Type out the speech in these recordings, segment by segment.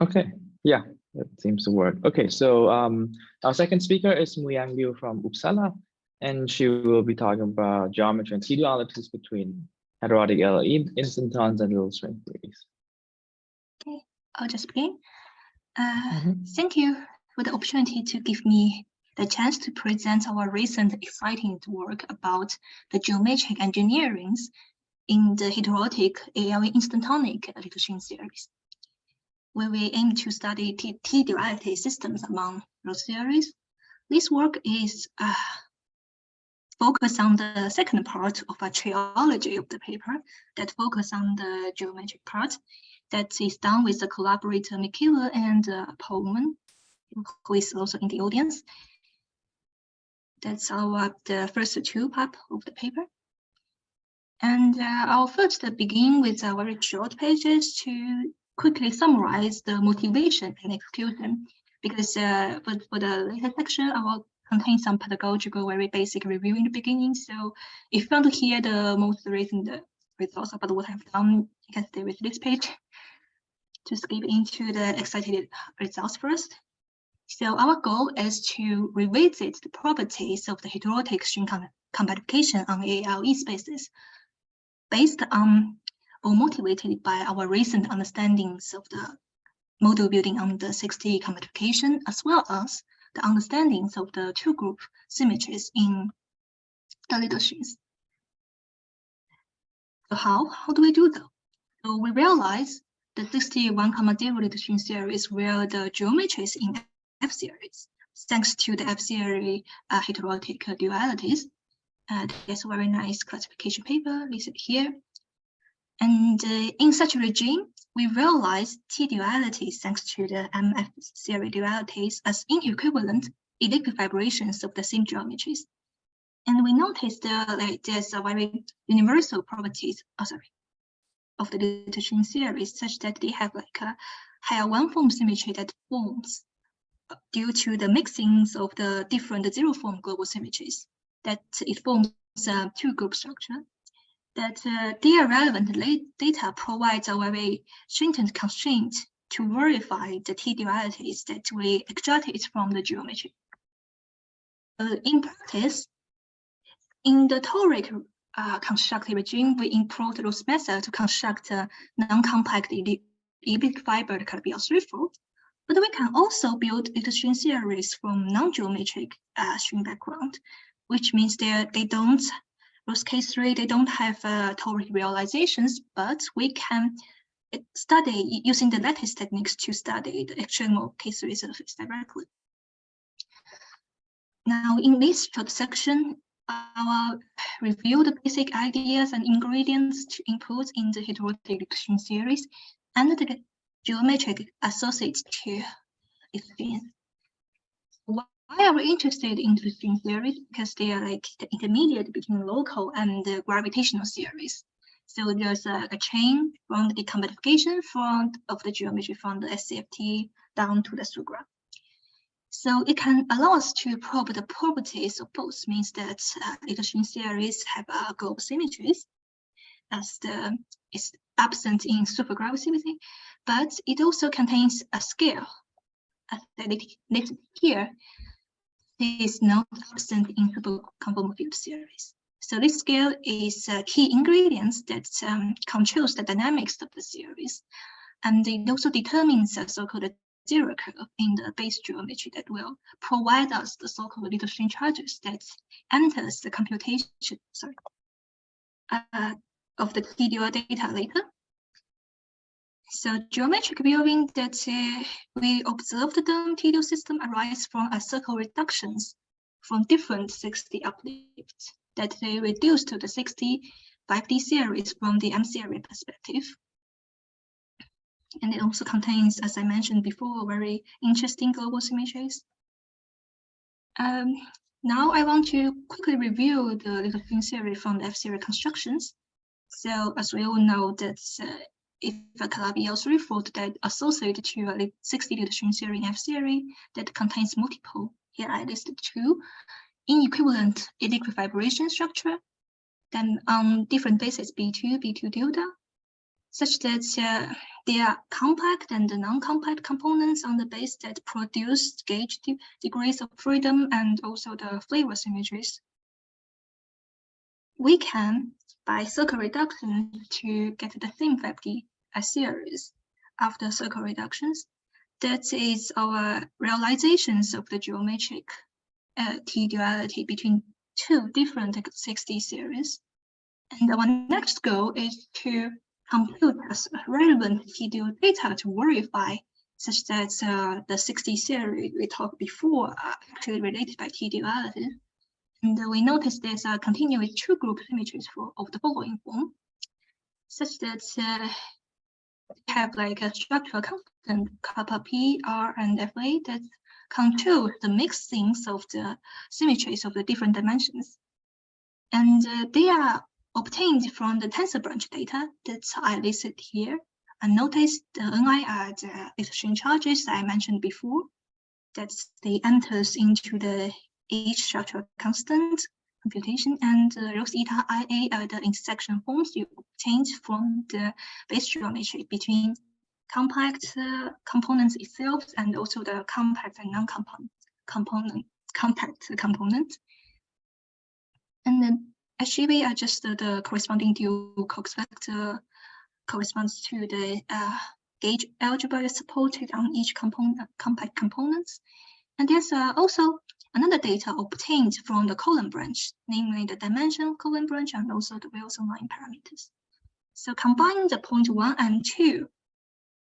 Okay, yeah, that seems to work. Okay, so our second speaker is Muyang Liu from Uppsala, and she will be talking about geometry and T-dualities between heterotic ALE, instantons, and little string theories. Okay, I'll just begin. Thank you for the opportunity to give me the chance to present our recent exciting work about the geometric engineerings in the heterotic ALE instantonic little string series, where we aim to study T-duality systems among those series. This work is focused on the second part of a trilogy of the paper that focus on the geometric part that is done with the collaborator Mikhail and Pullman, who is also in the audience. That's the first two parts of the paper. And I'll first begin with a very short pages to quickly summarize the motivation and execution, because for the later section, I will contain some pedagogical, very basic review in the beginning. So if you want to hear the most recent results about what I've done, you can stay with this page to skip into the excited results first. So our goal is to revisit the properties of the heterotic string compactification on ALE spaces based on or motivated by our recent understandings of the model building on the 6T compactification, as well as the understandings of the two-group symmetries in the little strings. So how do we do that? So we realize the 61,0 little string series where the geometries in F series, thanks to the F series heterotic dualities. There's a very nice classification paper listed here. And in such a regime, we realize T-dualities thanks to the MF series dualities as inequivalent elliptic fibrations of the same geometries. And we noticed there's a very universal properties of the little string series, such that they have like a higher one-form symmetry that forms due to the mixings of the different zero-form global symmetries, that it forms a two-group structure. That their relevant data provides a very stringent constraint to verify the T-dualities that we extracted from the geometry. In practice, in the toric constructive regime, we employed those methods to construct a non-compact elliptic fibered Calabi-Yau threefold. But we can also build little string series from non-geometric string background, which means those case 3, they don't have toric realizations, but we can study using the lattice techniques to study the extremal case 3 surface directly. Now, in this short section, I'll review the basic ideas and ingredients to input in the heterotic little string series and the geometric associates to experience. Why are we interested in the string theories? Because they are like the intermediate between local and the gravitational series. So there's a chain from the compactification front of the geometry from the SCFT down to the sugra. So it can allow us to probe the properties of both, means that little string series have global symmetries, as is absent in supergravity symmetry, but it also contains a scale, as listed here, is not absent in superconformal field series. So this scale is a key ingredient that controls the dynamics of the series, and it also determines a so-called zero curve in the base geometry that will provide us the so-called little string charges that enters the computation of the T-dual data later. So geometric viewing that we observed the T-dual system arise from a circle reductions from different 6D uplifts that they reduce to the 6D 5D series from the M series perspective. And it also contains, as I mentioned before, very interesting global symmetries. Now I want to quickly review the little string series from the F series constructions. So as we all know that if a Calabi-Yau threefold that associated to a 6D little string series in F series that contains multiple, here I listed 2, inequivalent elliptic fibration structure, then on different bases B2 delta, such that There are compact and non-compact components on the base that produce gauge degrees of freedom and also the flavor symmetries. We can, by circle reduction, to get the thin family series after circle reductions. That is our realizations of the geometric T-duality between two different 6D series. And our next goal is to compute relevant T-dual data to verify such that the 6D series we talked before are actually related by T-duality. And we notice there's a continuous two group symmetries of the following form, such that we have like a structural constant kappa P, R, and Fa that control the mixings of the symmetries of the different dimensions. And they are obtained from the tensor branch data that I listed here. And notice the Ni are the exchange charges I mentioned before, that they enters into the each structural constant computation, and rho eta Ia are the intersection forms you obtained from the base geometry between compact components itself and also the compact and non-compact component. And then HGV are just the corresponding dual Cox vector corresponds to the gauge algebra supported on each compact components. And there's also another data obtained from the column branch, namely the dimension column branch and also the Wilson line parameters. So combining the point 1 and 2,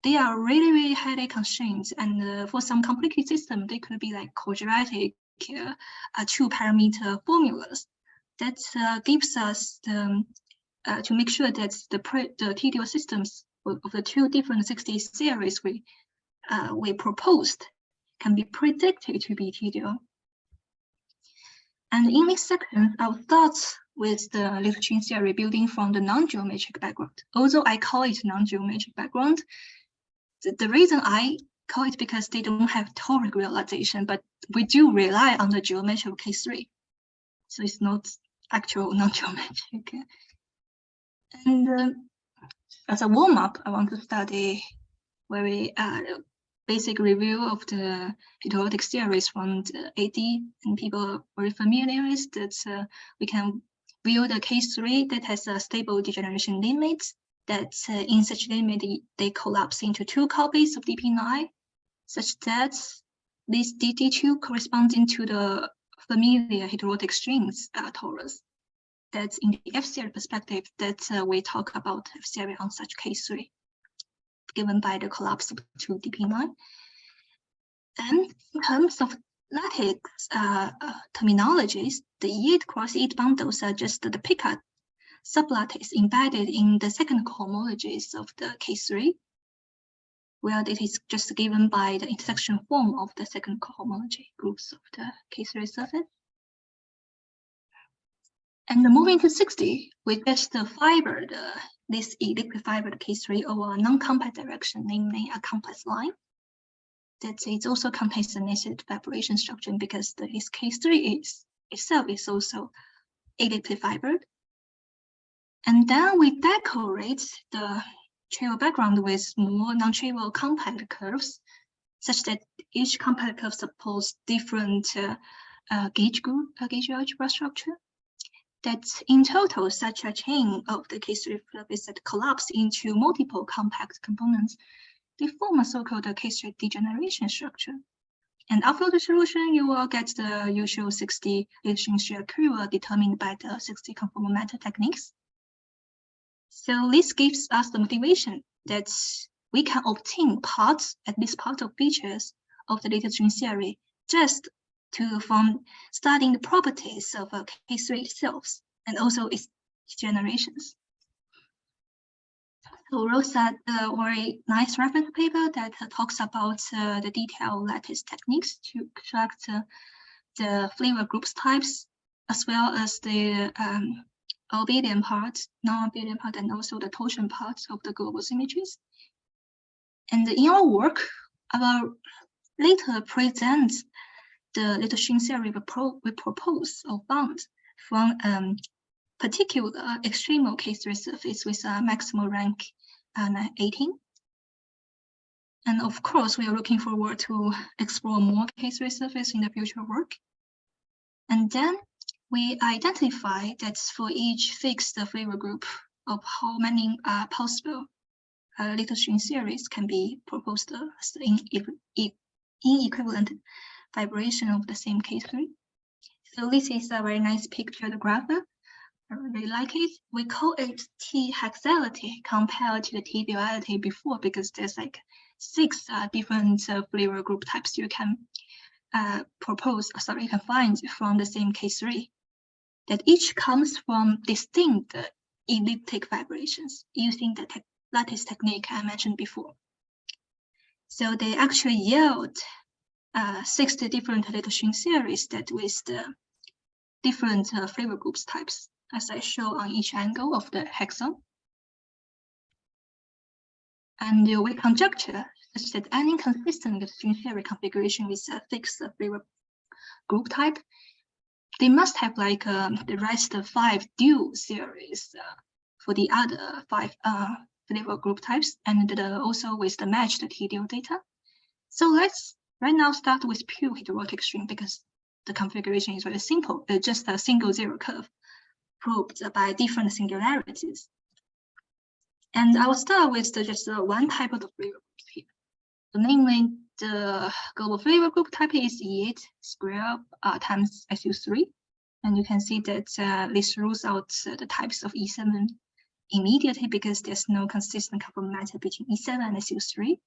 they are really highly constrained, and for some complicated system, they could be like quadratic two-parameter formulas that gives us the to make sure that the T-dual systems of the two different 6D series we proposed can be predicted to be T-dual. And in this section, I'll start with the little chain theory building from the non-geometric background. Although I call it non-geometric background, the reason I call it because they don't have toric realization, but we do rely on the geometry of K3. So it's not actual non-geometric. And as a warm-up, I want to study very basic review of the heterotic series from the AD, and people are very familiar with that. We can build a K3 that has a stable degeneration limit, that in such limit they collapse into two copies of dp9, such that this dd2 corresponding to the familiar heterotic strings torus. That's in the F-series perspective that we talk about F-series on such K3, given by the collapse of 2 dp9. And in terms of lattice terminologies, the yield cross yield bundles are just the Picard sublattice embedded in the second cohomologies of the K3, where it is just given by the intersection form of the second cohomology groups of the K3 surface. And moving to 60, we get the fiber, this elliptic fiber K3 over a non-compact direction, namely a complex line. That it also contains the nested fibration structure because this K3 itself is also elliptic fibered. And then we decorate the trivial background with more non-trivial compact curves, such that each compact curve supports different gauge algebra structure. That in total, such a chain of the K3 surface that collapse into multiple compact components, they form a so-called K3 degeneration structure. And after the solution, you will get the usual 6D Liu shear curve determined by the 6D conformal method techniques. So this gives us the motivation that we can obtain parts, at least part of features of the latest string theory, just from studying the properties of K3 itself and also its generations. So Rose had a very nice reference paper that talks about the detailed lattice techniques to extract the flavor groups types, as well as the abelian part, non-abelian part, and also the torsion parts of the global symmetries. And in our work, I will later present the little string theory we propose or found from particular extremal K3 surface with a maximal rank 18. And of course, we are looking forward to explore more case surface in the future work. And then we identify that for each fixed flavor group of how many possible little string series can be proposed as inequivalent fibration of the same K3. So this is a very nice pictured graph. I really like it. We call it T-hexality compared to the T-duality before, because there's like 6 different flavor group types you can you can find from the same K3, that each comes from distinct elliptic fibrations using the lattice technique I mentioned before. So they actually yield 60 different little string series that with the different flavor groups types, as I show on each angle of the hexagon. And we conjecture such that any consistent string theory configuration with a fixed flavor group type, they must have like the rest of 5 dual series for the other 5 flavor group types, and also with the matched T-dual data. So let's right now start with pure heterotic string, because the configuration is very simple. It's just a single zero curve probed by different singularities. And I will start with just one type of the flavor groups here. So namely, the global flavor group type is E8 square times SU3. And you can see that this rules out the types of E7 immediately, because there's no consistent complementarity between E7 and SU3.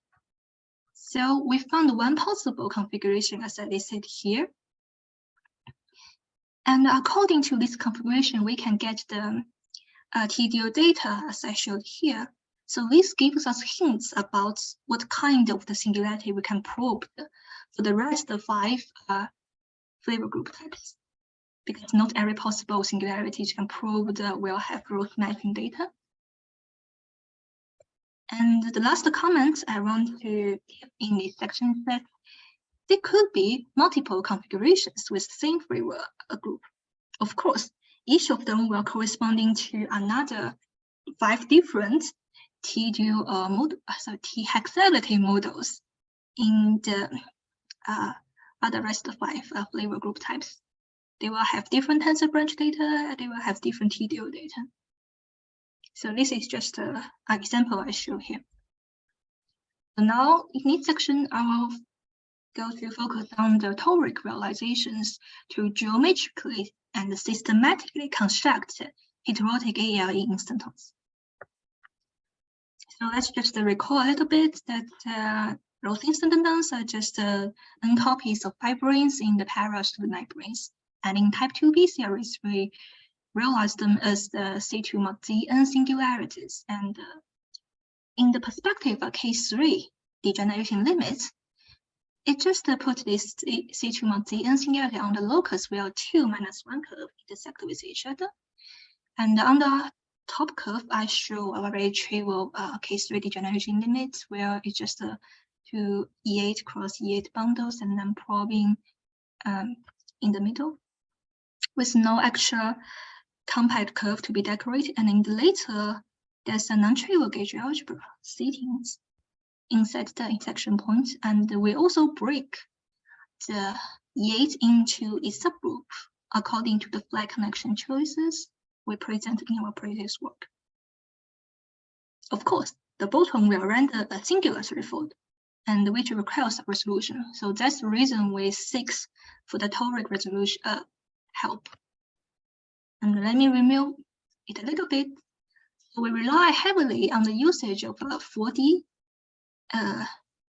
So we found one possible configuration as I listed here. And according to this configuration, we can get the T-dual data as I showed here. So this gives us hints about what kind of the singularity we can probe for the rest of 5 flavor group types, because not every possible singularity you can probe will have growth matching data. And the last comment I want to give in this section is that there could be multiple configurations with the same flavor group. Of course, each of them will corresponding to another 5 different T-dual T-hexality models in the other rest of 5 flavor group types. They will have different tensor branch data, they will have different T-dual data. So this is just an example I show here. So now in this section, I will go to focus on the toric realizations to geometrically and systematically construct heterotic ALE instantons. So let's just recall a little bit that those instantons are just n copies of fibrations in the parallel to the nibranes. And in type 2b series, we realize them as the C2 mod Zn singularities. And in the perspective of case 3, degeneration limits, it just put this C2 mod Zn singularity on the locus where 2 minus 1 curve intersect with each other. And on the top curve, I show a very trivial case 3 degeneration limit where it's just 2 E8 cross E8 bundles and then probing in the middle with no extra compact curve to be decorated. And in the later, there's a non-trivial gauge algebra settings inside the intersection point. And we also break the E8 into a subgroup according to the flat connection choices we present in our previous work. Of course, the bottom will render a singular threefold, and which requires a resolution. So that's the reason we seek for the toric resolution help. And let me remove it a little bit. So we rely heavily on the usage of 4D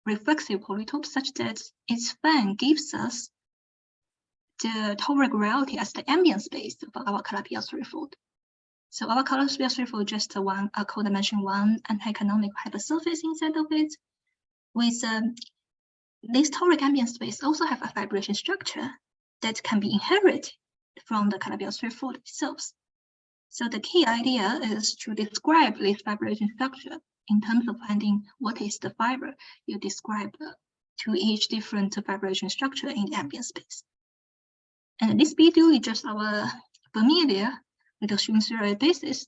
reflexive polytope such that its fan gives us the toric reality as the ambient space of our Calabi-Yau threefold. So our Calabi-Yau threefold just one co-dimension 1 anti-canonical hypersurface inside of it. With this toric ambient space also have a fibration structure that can be inherited from the Calabi-Yau threefold itself. So the key idea is to describe this fibration structure in terms of finding what is the fiber you describe to each different fibration structure in the ambient space. And this video is just our familiar little string theory basis.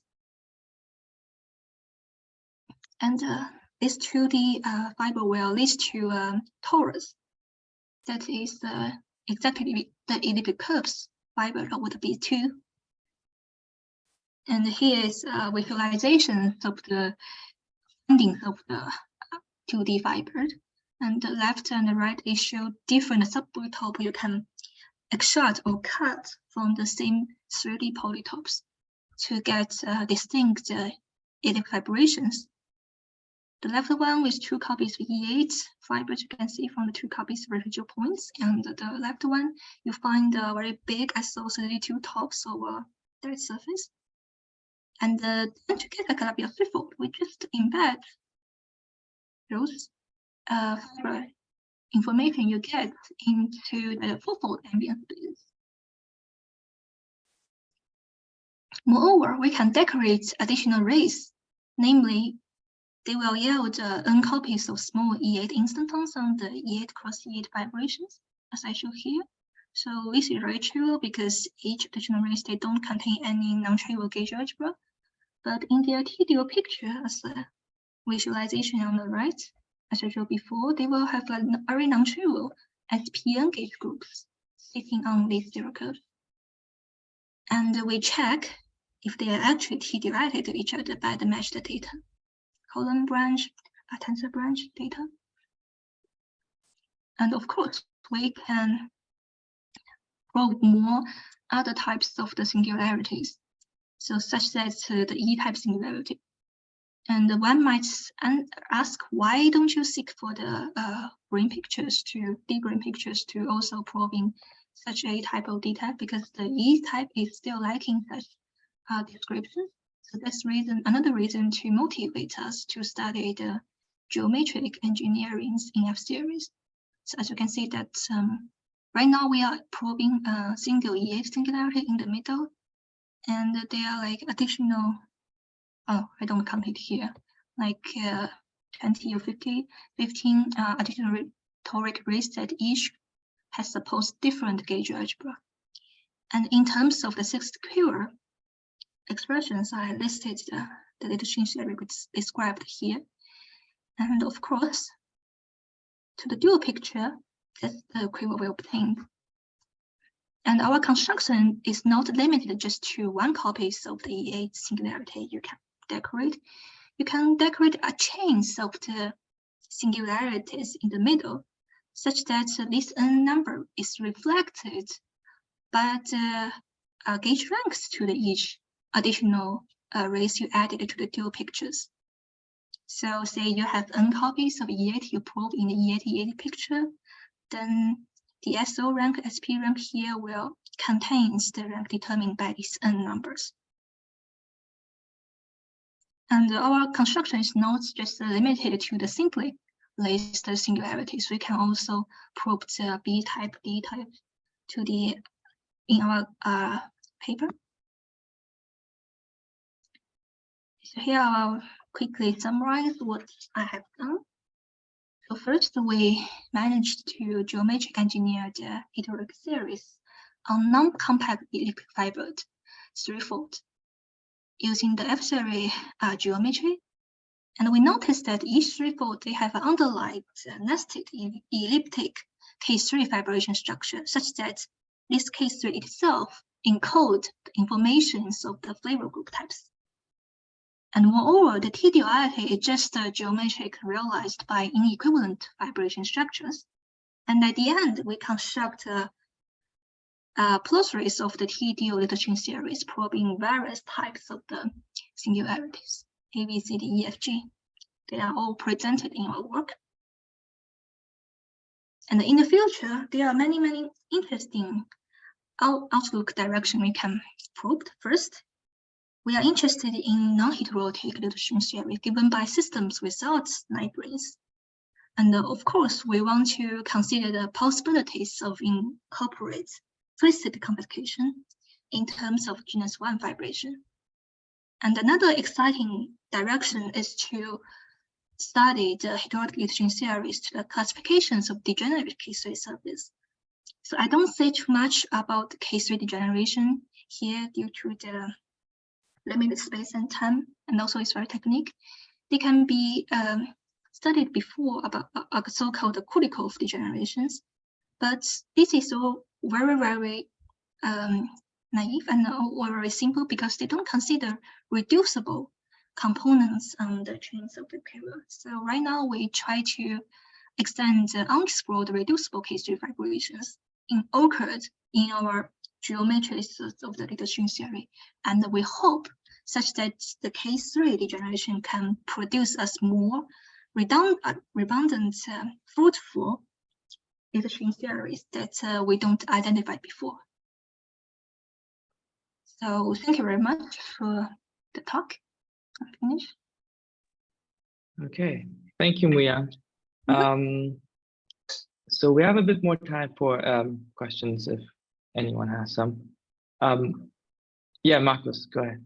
And this 2D fiber will lead to a torus. That is exactly the elliptic curves fiber would be 2. And here is visualization of the findings of the 2D fiber. And the left and the right is show different subpolytope you can extract or cut from the same 3D polytopes to get distinct elliptic fibrations. The left one with 2 copies of E8 fibers you can see from the 2 copies of residual points, and the left one you find a very big SO32 tops over that surface. And then to get a Calabi-Yau threefold, we just embed those fiber information you get into the fourfold ambient space. Moreover, we can decorate additional rays, namely, they will yield n copies of small E8 instantons on the E8 cross E8 fibrations, as I show here. So this is very trivial because each additional rays, they don't contain any non-trivial gauge algebra. But in their T-dual picture, as a visualization on the right, as I showed before, they will have like very non-trivial SPN gauge groups sitting on this zero curve. And we check if they are actually T-duality to each other by the matched data, column branch, tensor branch data. And of course, we can probe more other types of the singularities. So such as the E-type singularity. And one might ask, why don't you seek for the brain pictures to deep brain pictures to also probing such a type of data? Because the E-type is still lacking such description. So that's another reason to motivate us to study the geometric engineering in F-series. So as you can see that right now we are probing a single E8 singularity in the middle. And there are like additional, I don't count it here, like 20 or 15 additional toric rays that each has supposed different gauge algebra. And in terms of the sixth pure expressions, I listed the little change theory described here. And of course, to the dual picture, that's the quiver we obtained. And our construction is not limited just to 1 copy of the E8 singularity you can decorate. You can decorate a chain of the singularities in the middle, such that this n number is reflected by the gauge ranks to the each additional rays you added to the dual pictures. So say you have n copies of E8 you probe in the E8 picture, then the SO rank, SP rank here will contains the rank determined by these n numbers. And our construction is not just limited to the simply list singularities. We can also probe the B-type, D-type to the in our paper. So here I'll quickly summarize what I have done. So first, we managed to geometric engineer the heterotic series on non-compact elliptic fibered threefold using the F-series geometry. And we noticed that each threefold, they have an underlying nested elliptic K3 fibration structure, such that this K3 itself encodes the informations of the flavor group types. And moreover, the T-duality is just geometric realized by inequivalent fibration structures. And at the end, we construct plurals of the T-dual little chain series probing various types of the singularities, A, B, C, D, E, F, G. They are all presented in our work. And in the future, there are many, many interesting outlook direction we can probe. First, we are interested in non-heterotic little chain theory given by systems without libraries. And of course, we want to consider the possibilities of incorporate implicit compactification in terms of genus 1 fibration. And another exciting direction is to study the heterotic little chain theories to the classifications of degenerate K3 surface. So I don't say too much about K3 degeneration here due to the limited space and time, and also it's very technique. They can be studied before about so-called Kulikov degenerations, but this is all very, very naive and all very simple because they don't consider reducible components on the chains of the period. So right now we try to extend the unexplored reducible K3 fibrations occurred in our geometries of the little string theory, and we hope such that the K3 degeneration can produce us more redundant, fruitful little string theories that we don't identify before. So thank you very much for the talk. I'm finished. Okay, thank you, Muyang. So we have a bit more time for questions if anyone has some. Yeah, Marcus, go ahead.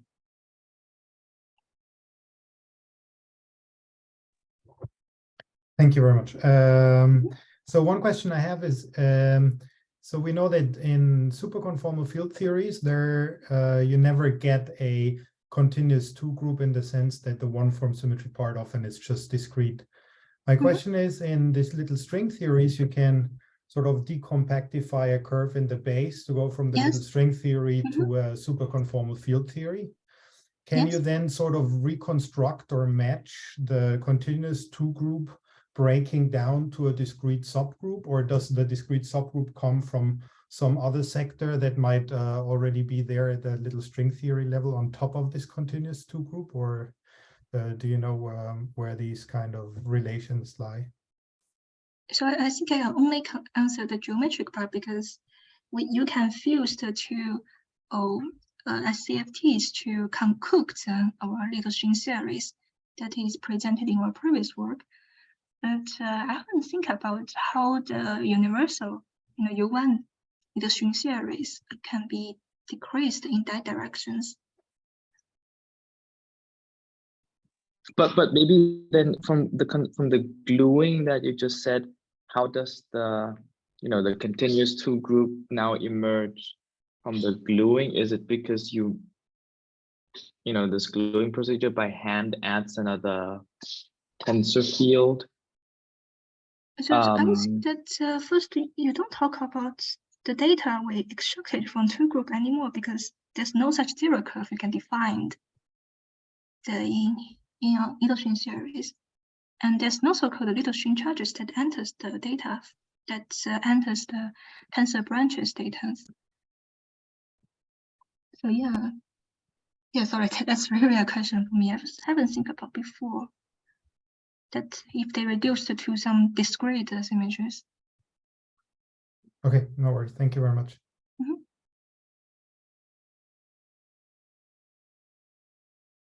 Thank you very much. So one question I have is, so we know that in superconformal field theories, there you never get a continuous two group in the sense that the one form symmetry part often is just discrete. My question is, in these little string theories, you can sort of decompactify a curve in the base to go from the little string theory to a superconformal field theory. Can you then sort of reconstruct or match the continuous two group breaking down to a discrete subgroup, or does the discrete subgroup come from some other sector that might already be there at the little string theory level on top of this continuous two group, or do you know where these kind of relations lie? So I think I can only answer the geometric part because you can fuse the two SCFTs to concoct our little string series that is presented in our previous work. But I haven't think about how the universal, U1 little string series can be decreased in that directions. But maybe then from the gluing that you just said, how does the the continuous two group now emerge from the gluing? Is it because this gluing procedure by hand adds another tensor field? So I would say that first you don't talk about the data we extracted from two group anymore because there's no such zero curve you can define in little string series, and there's no so-called little string charges that enters the data that enters the tensor branches data. So yeah, sorry, that's really a question for me. I haven't think about before that if they reduce to some discrete symmetries. Okay, no worries. Thank you very much.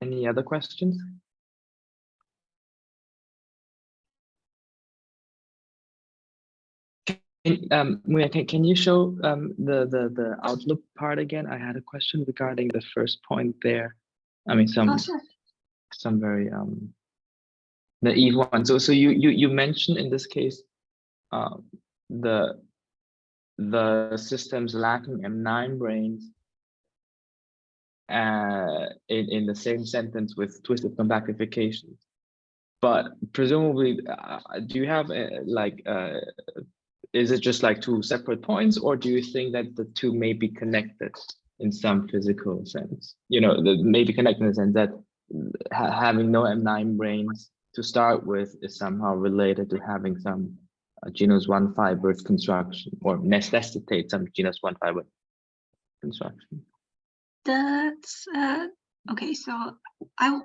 Any other questions? Can you show the outlook part again? I had a question regarding the first point there. I mean, some very naive one. So you mentioned in this case the systems lacking M9 branes in the same sentence with twisted compactifications. But presumably, do you have is it just like two separate points, or do you think that the two may be connected in some physical sense? Maybe connected in the sense that having no M9 branes to start with is somehow related to having some genus 1 fiber construction, or necessitate some genus 1 fiber construction. That's okay. So I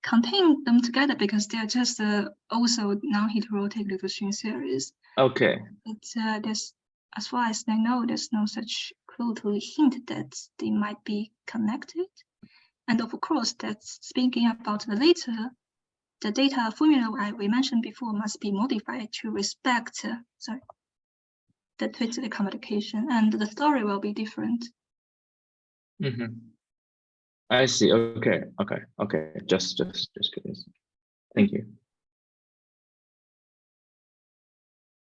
contain them together because they're just also non-heterotic little string series. Okay. But there's, as far as I know, there's no such clue to hint that they might be connected. And of course, that's speaking about the later, the data formula we mentioned before must be modified to respect the twisted communication, and the story will be different. I see. Okay. Just curious. Thank you.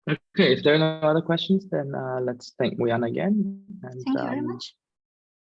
Okay, if there are no other questions, then let's thank Muyang again. And, thank you very much.